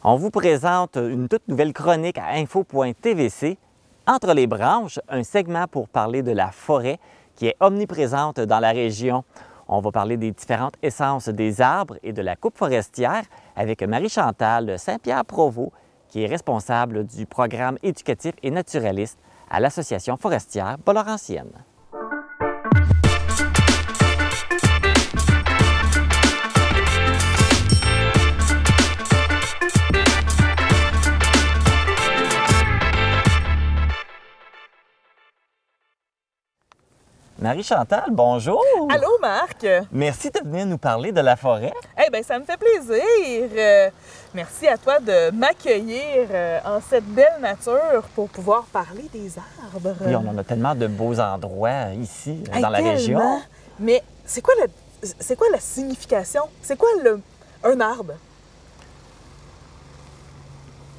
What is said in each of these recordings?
On vous présente une toute nouvelle chronique à info.tvc, Entre les branches, un segment pour parler de la forêt qui est omniprésente dans la région. On va parler des différentes essences des arbres et de la coupe forestière avec Marie-Chantal Saint-Pierre-Provost, qui est responsable du programme éducatif et naturaliste à l'Association forestière Bas-Laurentienne. Marie-Chantal, bonjour! Allô, Marc! Merci de venir nous parler de la forêt. Eh bien, ça me fait plaisir! Merci à toi de m'accueillir en cette belle nature pour pouvoir parler des arbres. Oui, on en a tellement de beaux endroits ici, dans la tellement. région. Mais c'est quoi la signification? C'est quoi un arbre?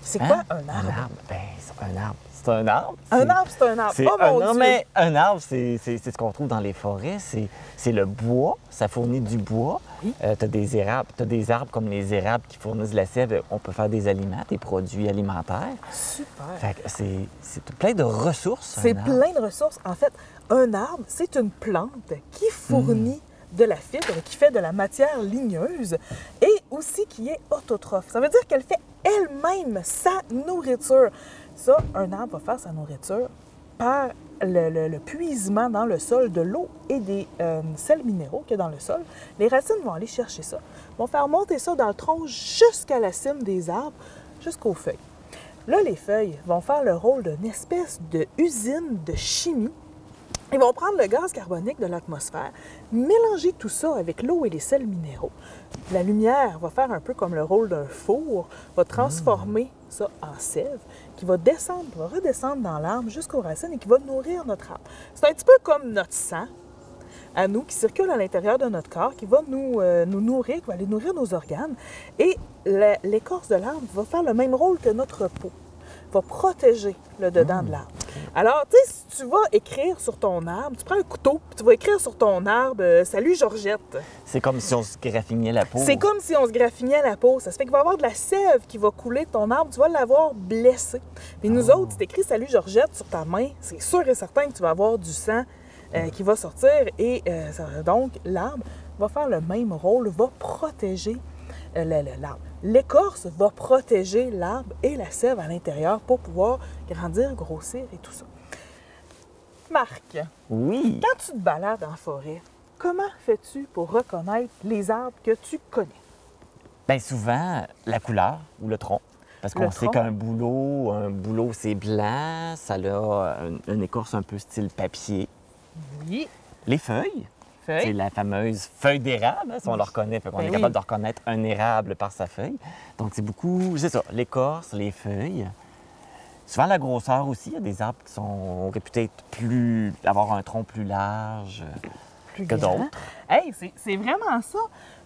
C'est quoi un arbre? Un arbre? Ben, c'est un arbre. C'est un arbre. Un arbre, c'est un arbre. Oh mon Dieu! Mais un arbre, c'est ce qu'on trouve dans les forêts. C'est le bois. Ça fournit du bois. Oui. Tu as des érables. T'as des arbres comme les érables qui fournissent de la sève. On peut faire des aliments, des produits alimentaires. Super! Fait que c'est plein de ressources. C'est un arbre. plein de ressources. En fait, un arbre, c'est une plante qui fournit de la fibre, qui fait de la matière ligneuse et aussi qui est autotrophe. Ça veut dire qu'elle fait elle-même sa nourriture. Ça, un arbre va faire sa nourriture par le puisement dans le sol de l'eau et des sels minéraux qu'il y a dans le sol. Les racines vont aller chercher ça, vont faire monter ça dans le tronc jusqu'à la cime des arbres, jusqu'aux feuilles. Là, les feuilles vont faire le rôle d'une espèce d'usine de chimie. Ils vont prendre le gaz carbonique de l'atmosphère, mélanger tout ça avec l'eau et les sels minéraux. La lumière va faire un peu comme le rôle d'un four, va transformer ça en sève, qui va descendre, va redescendre dans l'arbre jusqu'aux racines et qui va nourrir notre arbre. C'est un petit peu comme notre sang à nous qui circule à l'intérieur de notre corps, qui va nous nourrir, qui va aller nourrir nos organes. Et l'écorce de l'arbre va faire le même rôle que notre peau, va protéger le dedans de l'arbre. Alors, tu sais, si tu vas écrire sur ton arbre, tu prends un couteau, puis tu vas écrire sur ton arbre « Salut Georgette ». C'est comme si on se graffinait la peau. C'est comme si on se graffinait la peau. Ça se fait qu'il va y avoir de la sève qui va couler de ton arbre, tu vas l'avoir blessé. Puis nous autres, si tu écris « Salut Georgette » sur ta main, c'est sûr et certain que tu vas avoir du sang qui va sortir. Et donc, l'arbre va faire le même rôle, va protéger l'arbre. L'écorce va protéger l'arbre et la sève à l'intérieur pour pouvoir grandir, grossir et tout ça. Marc, Oui. quand tu te balades en forêt, comment fais-tu pour reconnaître les arbres que tu connais? Bien souvent, la couleur ou le tronc. Parce qu'on Le sait tronc. qu'un bouleau, c'est blanc, ça a une écorce un peu style papier. Oui. Les feuilles, c'est Feuille. la fameuse feuille d'érable, hein, si on le reconnaît, fait qu'on Ben est oui. capable de reconnaître un érable par sa feuille. Donc c'est beaucoup, c'est ça, l'écorce, les feuilles. Souvent la grosseur aussi, il y a des arbres qui sont réputés avoir un tronc plus large Plus que grand. d'autres. Hey, c'est vraiment ça.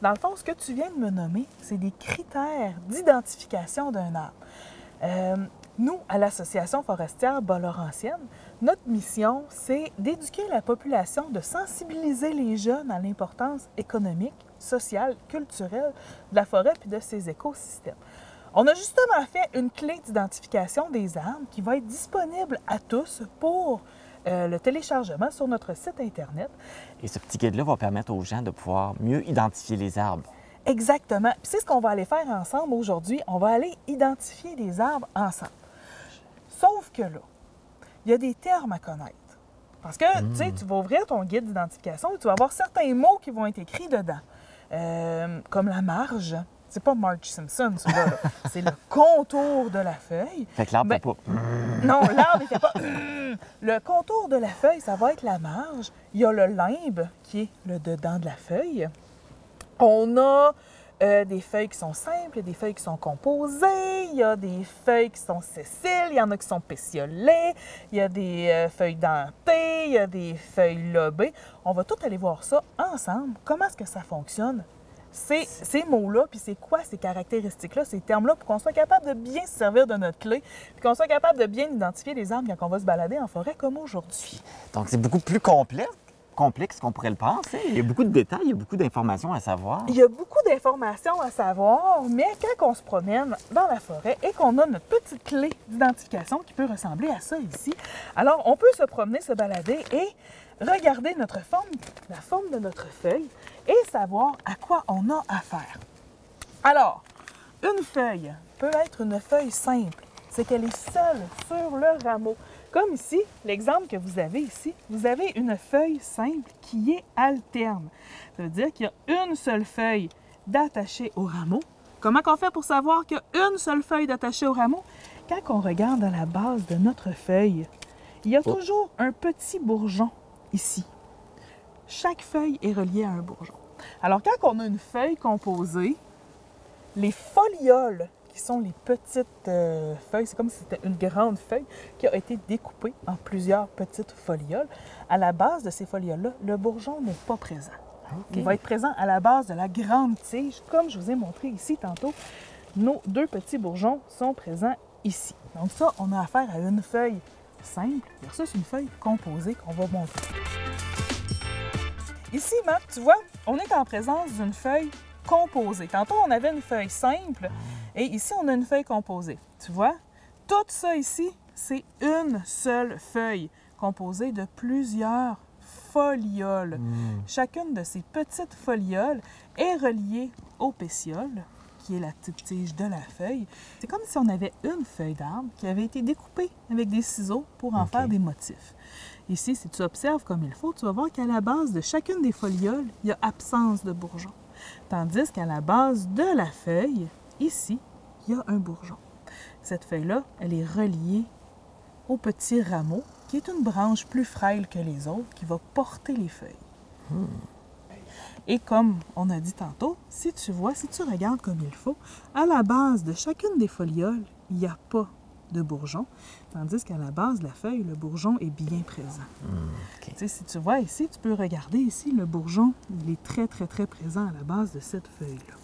Dans le fond, ce que tu viens de me nommer, c'est des critères d'identification d'un arbre. Nous, à l'Association forestière Bas-Laurentienne, notre mission, c'est d'éduquer la population, de sensibiliser les jeunes à l'importance économique, sociale, culturelle de la forêt et de ses écosystèmes. On a justement fait une clé d'identification des arbres qui va être disponible à tous pour le téléchargement sur notre site Internet. Et ce petit guide-là va permettre aux gens de pouvoir mieux identifier les arbres. Exactement. Puis c'est ce qu'on va aller faire ensemble aujourd'hui. On va aller identifier des arbres ensemble. Sauf que là, il y a des termes à connaître. Parce que, tu sais, tu vas ouvrir ton guide d'identification et tu vas avoir certains mots qui vont être écrits dedans. Comme la marge. C'est pas Marge Simpson, celui-là. Là. C'est le contour de la feuille. Fait que l'arbre Ben, peut pas. Non, l'arbre, il fait pas... Le contour de la feuille, ça va être la marge. Il y a le limbe, qui est le dedans de la feuille. On a des feuilles qui sont simples, il y a des feuilles qui sont composées, il y a des feuilles qui sont sessiles, il y en a qui sont pétiolées, il y a des feuilles dentées, il y a des feuilles lobées. On va tout aller voir ça ensemble. Comment est-ce que ça fonctionne? Ces mots-là, puis c'est quoi ces caractéristiques-là, ces termes-là, pour qu'on soit capable de bien se servir de notre clé, puis qu'on soit capable de bien identifier les arbres quand on va se balader en forêt comme aujourd'hui. Donc c'est beaucoup plus complexe complexe qu'on pourrait le penser. Il y a beaucoup de détails, il y a beaucoup d'informations à savoir. Il y a beaucoup d'informations à savoir, mais quand on se promène dans la forêt et qu'on a notre petite clé d'identification qui peut ressembler à ça ici, alors on peut se promener, se balader et regarder notre forme, la forme de notre feuille et savoir à quoi on a affaire. Alors, une feuille peut être une feuille simple. C'est qu'elle est seule sur le rameau. Comme ici, l'exemple que vous avez ici, vous avez une feuille simple qui est alterne. Ça veut dire qu'il y a une seule feuille d'attachée au rameau. Comment on fait pour savoir qu'il y a une seule feuille d'attachée au rameau? Quand on regarde à la base de notre feuille, il y a toujours un petit bourgeon ici. Chaque feuille est reliée à un bourgeon. Alors, quand on a une feuille composée, les folioles, qui sont les petites feuilles, c'est comme si c'était une grande feuille qui a été découpée en plusieurs petites folioles. À la base de ces folioles-là, le bourgeon n'est pas présent. Okay. Il va être présent à la base de la grande tige, comme je vous ai montré ici tantôt. Nos deux petits bourgeons sont présents ici. Donc ça, on a affaire à une feuille simple versus une feuille composée qu'on va montrer. Ici, Marc, tu vois, on est en présence d'une feuille composée. Tantôt, on avait une feuille simple et ici, on a une feuille composée. Tu vois, tout ça ici, c'est une seule feuille composée de plusieurs folioles. Chacune de ces petites folioles est reliée au pétiole, qui est la petite tige de la feuille. C'est comme si on avait une feuille d'arbre qui avait été découpée avec des ciseaux pour en faire des motifs. Ici, si tu observes comme il faut, tu vas voir qu'à la base de chacune des folioles, il y a absence de bourgeon. Tandis qu'à la base de la feuille, ici, il y a un bourgeon. Cette feuille-là, elle est reliée au petit rameau, qui est une branche plus frêle que les autres, qui va porter les feuilles. Et comme on a dit tantôt, si tu vois, si tu regardes comme il faut, à la base de chacune des folioles, il n'y a pas de bourgeon, tandis qu'à la base de la feuille, le bourgeon est bien présent. Tu sais, si tu vois ici, tu peux regarder ici, le bourgeon, il est très, très, très présent à la base de cette feuille-là.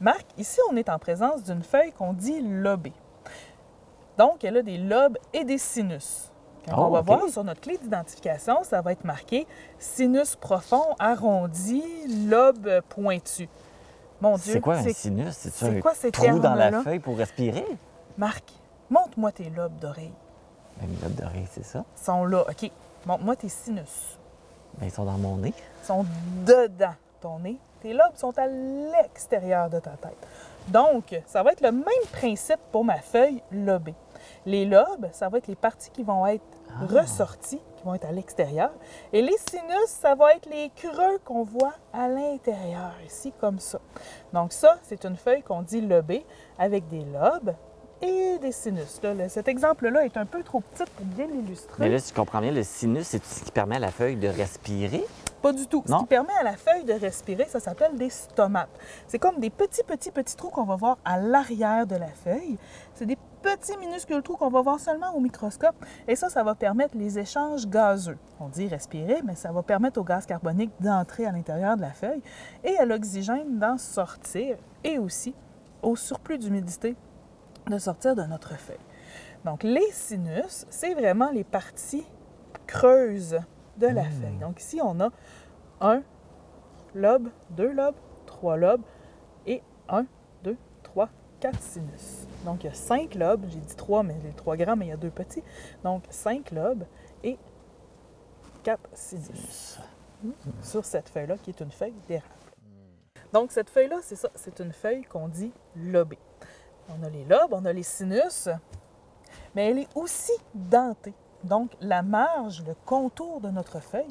Marc, ici, on est en présence d'une feuille qu'on dit lobée. Donc, elle a des lobes et des sinus. Quand on va voir sur notre clé d'identification, ça va être marqué sinus profond, arrondi, lobe pointu. Mon Dieu, c'est quoi un sinus? C'est quoi un trou dans la feuille pour respirer? Marc, montre-moi tes lobes d'oreille. Ben, mes lobes d'oreille, c'est ça? Ils sont là. OK. Montre-moi tes sinus. Ben, ils sont dans mon nez. Ils sont dedans ton nez. Tes lobes sont à l'extérieur de ta tête. Donc, ça va être le même principe pour ma feuille lobée. Les lobes, ça va être les parties qui vont être ressorties, qui vont être à l'extérieur. Et les sinus, ça va être les creux qu'on voit à l'intérieur, ici, comme ça. Donc ça, c'est une feuille qu'on dit lobée, avec des lobes et des sinus. Là, cet exemple-là est un peu trop petit pour bien l'illustrer. Mais là, si je comprends bien, le sinus, c'est ce qui permet à la feuille de respirer? Pas du tout. Non. Ce qui permet à la feuille de respirer, ça s'appelle des stomates. C'est comme des petits trous qu'on va voir à l'arrière de la feuille. C'est des petits minuscules trous qu'on va voir seulement au microscope. Et ça va permettre les échanges gazeux. On dit respirer, mais ça va permettre au gaz carbonique d'entrer à l'intérieur de la feuille et à l'oxygène d'en sortir et aussi au surplus d'humidité de sortir de notre feuille. Donc, les sinus, c'est vraiment les parties creuses de la feuille. Donc, ici, on a 1 lobe, 2 lobes, 3 lobes et 1, 2, 3, 4 sinus. Donc, il y a 5 lobes. J'ai dit 3, mais les 3 grands, mais il y a 2 petits. Donc, 5 lobes et 4 sinus sur cette feuille-là, qui est une feuille d'érable. Donc, cette feuille-là, c'est ça. C'est une feuille qu'on dit lobée. On a les lobes, on a les sinus, mais elle est aussi dentée. Donc, la marge, le contour de notre feuille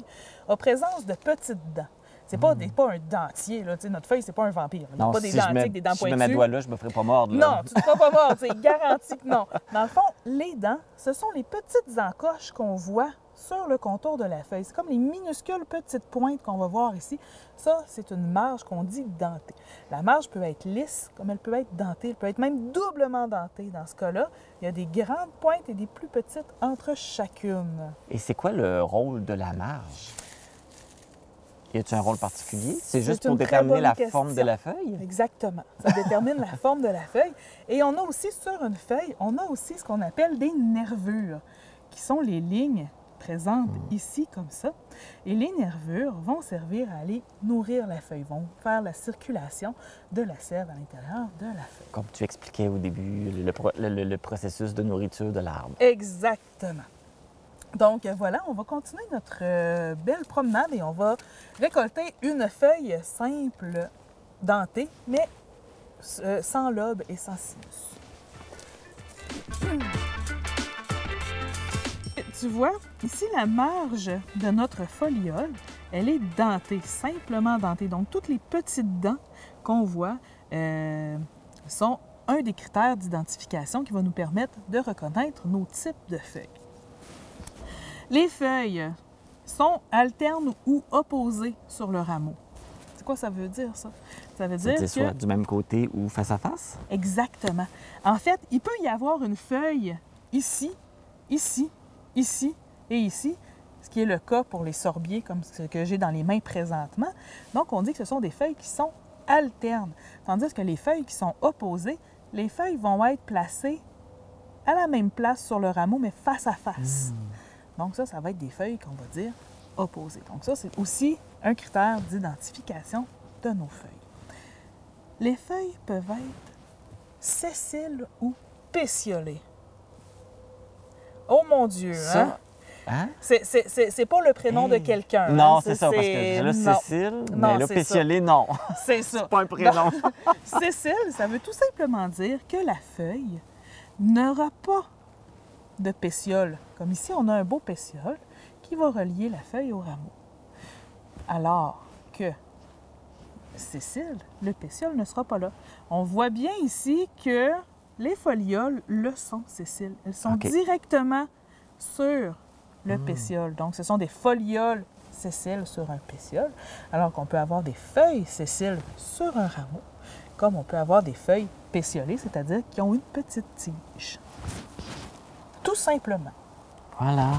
a présence de petites dents. C'est pas un dentier, là. Notre feuille, c'est pas un vampire. On n'a pas des dentiers avec des dents pointues. Si je mets ma doigt là, je me ferai pas mordre. Là. Non, tu ne te feras pas mordre, c'est garanti que non. Dans le fond, les dents, ce sont les petites encoches qu'on voit sur le contour de la feuille. C'est comme les minuscules petites pointes qu'on va voir ici. Ça, c'est une marge qu'on dit dentée. La marge peut être lisse, comme elle peut être dentée. Elle peut être même doublement dentée. Dans ce cas-là, il y a des grandes pointes et des plus petites entre chacune. Et c'est quoi le rôle de la marge? Y a-t-il un rôle particulier? C'est juste pour déterminer la forme de la feuille? Exactement. Ça détermine la forme de la feuille. Et on a aussi sur une feuille, on a aussi ce qu'on appelle des nervures, qui sont les lignes présente ici comme ça. Et les nervures vont servir à aller nourrir la feuille, vont faire la circulation de la sève à l'intérieur de la feuille. Comme tu expliquais au début, le processus de nourriture de l'arbre. Exactement. Donc voilà, on va continuer notre belle promenade et on va récolter une feuille simple dentée, mais sans lobe et sans sinus. Tu vois, ici, la marge de notre foliole, elle est dentée, simplement dentée. Donc, toutes les petites dents qu'on voit sont un des critères d'identification qui va nous permettre de reconnaître nos types de feuilles. Les feuilles sont alternes ou opposées sur le rameau. C'est quoi ça veut dire, ça? Ça veut dire que... soit du même côté ou face à face? Exactement. En fait, il peut y avoir une feuille ici, ici, ici et ici, ce qui est le cas pour les sorbiers comme ce que j'ai dans les mains présentement. Donc, on dit que ce sont des feuilles qui sont alternes, tandis que les feuilles qui sont opposées, les feuilles vont être placées à la même place sur le rameau, mais face à face. Donc ça va être des feuilles qu'on va dire opposées. Donc ça, c'est aussi un critère d'identification de nos feuilles. Les feuilles peuvent être sessiles ou pétiolées. Oh mon Dieu! Ça, hein? C'est pas le prénom de quelqu'un. Non, hein? c'est ça, parce que là, non. Cécile, Non, mais là, c'est pétiolé, non. C'est ça. C'est pas un prénom. Sessile, ça veut tout simplement dire que la feuille n'aura pas de pétiole. Comme ici, on a un beau pétiole qui va relier la feuille au rameau. Alors que Cécile, le pétiole ne sera pas là. On voit bien ici que les folioles le sont, Cécile. Elles sont directement sur le pétiole. Donc, ce sont des folioles sessiles sur un pétiole, alors qu'on peut avoir des feuilles sessiles sur un rameau, comme on peut avoir des feuilles pétiolées, c'est-à-dire qui ont une petite tige. Tout simplement. Voilà.